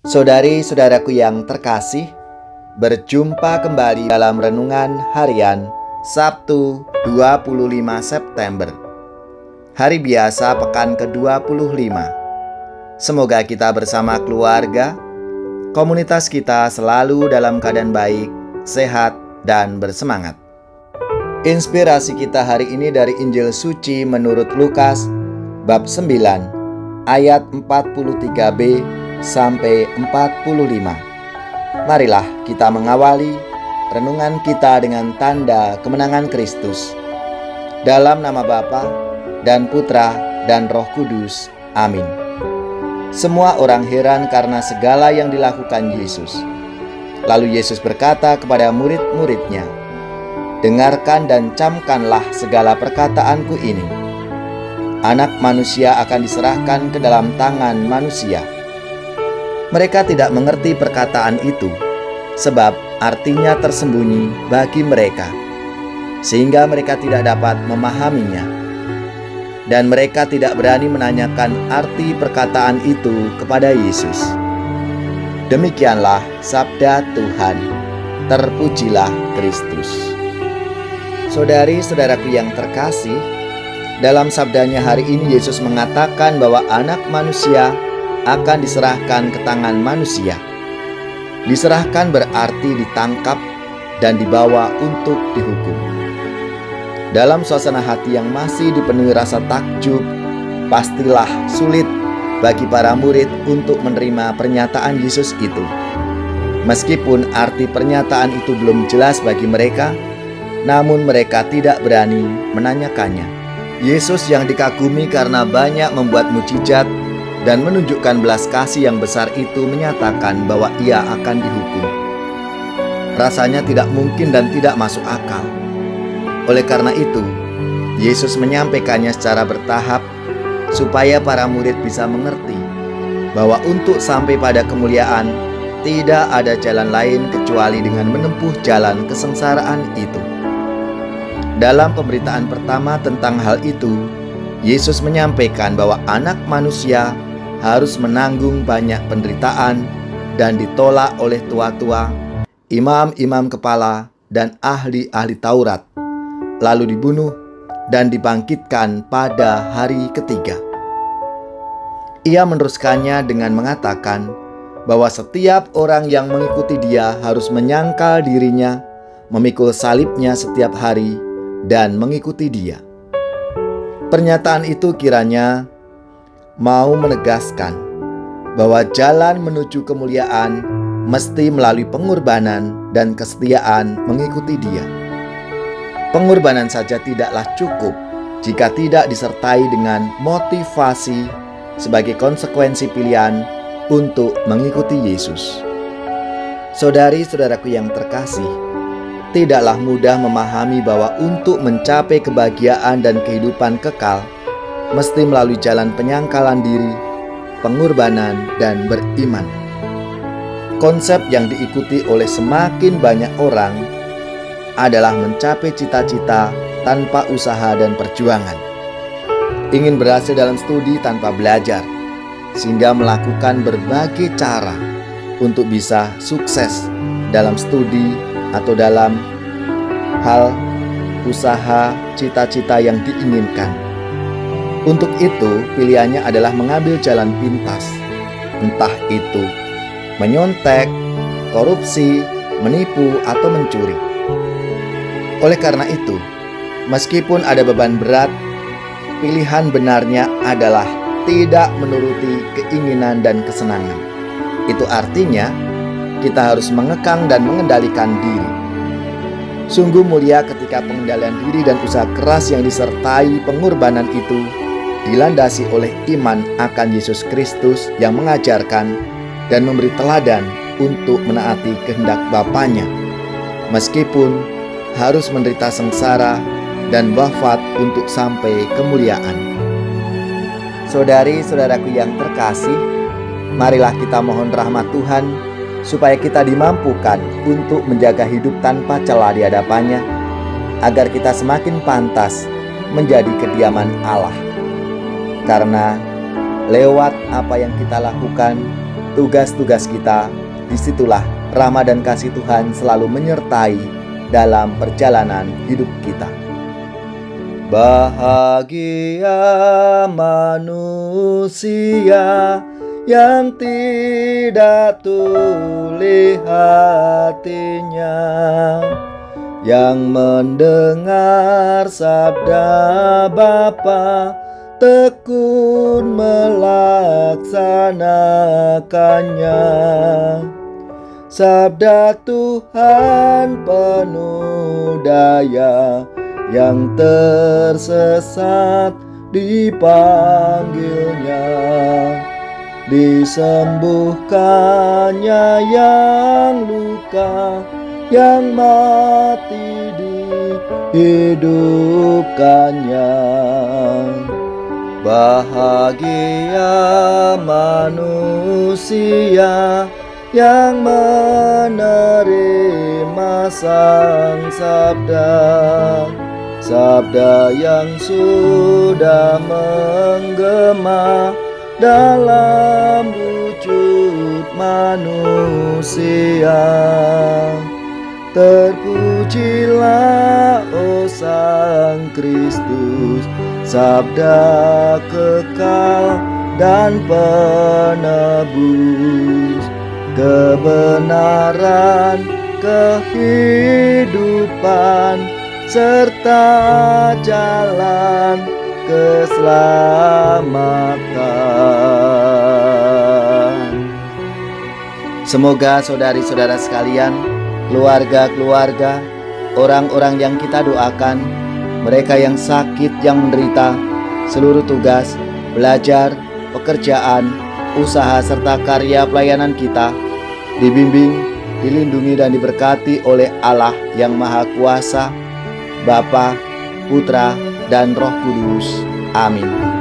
Saudari-saudaraku yang terkasih, berjumpa kembali dalam Renungan Harian Sabtu 25 September, hari biasa pekan ke-25. Semoga kita bersama keluarga, komunitas kita selalu dalam keadaan baik, sehat, dan bersemangat. Inspirasi kita hari ini dari Injil Suci menurut Lukas, bab 9, ayat 43b sampai 45. Marilah kita mengawali renungan kita dengan tanda kemenangan Kristus. Dalam nama Bapa dan Putra dan Roh Kudus. Amin. Semua orang heran karena segala yang dilakukan Yesus. Lalu Yesus berkata kepada murid-muridnya, "Dengarkan dan camkanlah segala perkataanku ini. Anak manusia akan diserahkan ke dalam tangan manusia." Mereka tidak mengerti perkataan itu, sebab artinya tersembunyi bagi mereka, sehingga mereka tidak dapat memahaminya. Dan mereka tidak berani menanyakan arti perkataan itu kepada Yesus. Demikianlah sabda Tuhan. Terpujilah Kristus. Saudari-saudaraku yang terkasih, dalam sabdanya hari ini Yesus mengatakan bahwa anak manusia akan diserahkan ke tangan manusia. Diserahkan berarti ditangkap dan dibawa untuk dihukum. Dalam suasana hati yang masih dipenuhi rasa takjub, pastilah sulit bagi para murid untuk menerima pernyataan Yesus itu. Meskipun arti pernyataan itu belum jelas bagi mereka, namun mereka tidak berani menanyakannya. Yesus yang dikagumi karena banyak membuat mukjizat dan menunjukkan belas kasih yang besar itu menyatakan bahwa ia akan dihukum. Rasanya tidak mungkin dan tidak masuk akal. Oleh karena itu, Yesus menyampaikannya secara bertahap supaya para murid bisa mengerti bahwa untuk sampai pada kemuliaan tidak ada jalan lain kecuali dengan menempuh jalan kesengsaraan itu. Dalam pemberitaan pertama tentang hal itu, Yesus menyampaikan bahwa anak manusia harus menanggung banyak penderitaan dan ditolak oleh tua-tua, imam-imam kepala, dan ahli-ahli Taurat, lalu dibunuh dan dibangkitkan pada hari ketiga. Ia meneruskannya dengan mengatakan bahwa setiap orang yang mengikuti dia harus menyangkal dirinya, memikul salibnya setiap hari, dan mengikuti dia. Pernyataan itu kiranya mau menegaskan bahwa jalan menuju kemuliaan mesti melalui pengorbanan dan kesetiaan mengikuti dia. Pengorbanan saja tidaklah cukup jika tidak disertai dengan motivasi sebagai konsekuensi pilihan untuk mengikuti Yesus. Saudari-saudaraku yang terkasih, tidaklah mudah memahami bahwa untuk mencapai kebahagiaan dan kehidupan kekal mesti melalui jalan penyangkalan diri, pengorbanan, dan beriman. Konsep yang diikuti oleh semakin banyak orang adalah mencapai cita-cita tanpa usaha dan perjuangan. Ingin berhasil dalam studi tanpa belajar, sehingga melakukan berbagai cara untuk bisa sukses dalam studi atau dalam hal usaha cita-cita yang diinginkan. Untuk itu, pilihannya adalah mengambil jalan pintas, entah itu menyontek, korupsi, menipu, atau mencuri. Oleh karena itu, meskipun ada beban berat, pilihan benarnya adalah tidak menuruti keinginan dan kesenangan. Itu artinya, kita harus mengekang dan mengendalikan diri. Sungguh mulia ketika pengendalian diri dan usaha keras yang disertai pengorbanan itu dilandasi oleh iman akan Yesus Kristus yang mengajarkan dan memberi teladan untuk menaati kehendak Bapanya, meskipun harus menderita sengsara dan wafat untuk sampai kemuliaan. Saudari-saudaraku yang terkasih, marilah kita mohon rahmat Tuhan supaya kita dimampukan untuk menjaga hidup tanpa celah di hadapannya, agar kita semakin pantas menjadi kediaman Allah. Karena lewat apa yang kita lakukan, tugas-tugas kita, disitulah rahmat dan kasih Tuhan selalu menyertai dalam perjalanan hidup kita. Bahagia manusia yang tidak tuli hatinya, yang mendengar sabda Bapa, tekun melaksanakannya. Sabda Tuhan penuh daya, yang tersesat dipanggilnya. Disembuhkannya yang luka, yang mati dihidupkannya. Bahagia manusia yang menerima sang sabda, sabda yang sudah menggema dalam wujud manusia. Terpujilah, oh Sang Kristus, sabda kekal dan penebus, kebenaran, kehidupan, serta jalan keselamatan. Semoga saudari-saudara sekalian, keluarga-keluarga, orang-orang yang kita doakan, mereka yang sakit, yang menderita, seluruh tugas, belajar, pekerjaan, usaha, serta karya pelayanan kita dibimbing, dilindungi, dan diberkati oleh Allah yang Maha Kuasa, Bapa, Putra, dan Roh Kudus. Amin.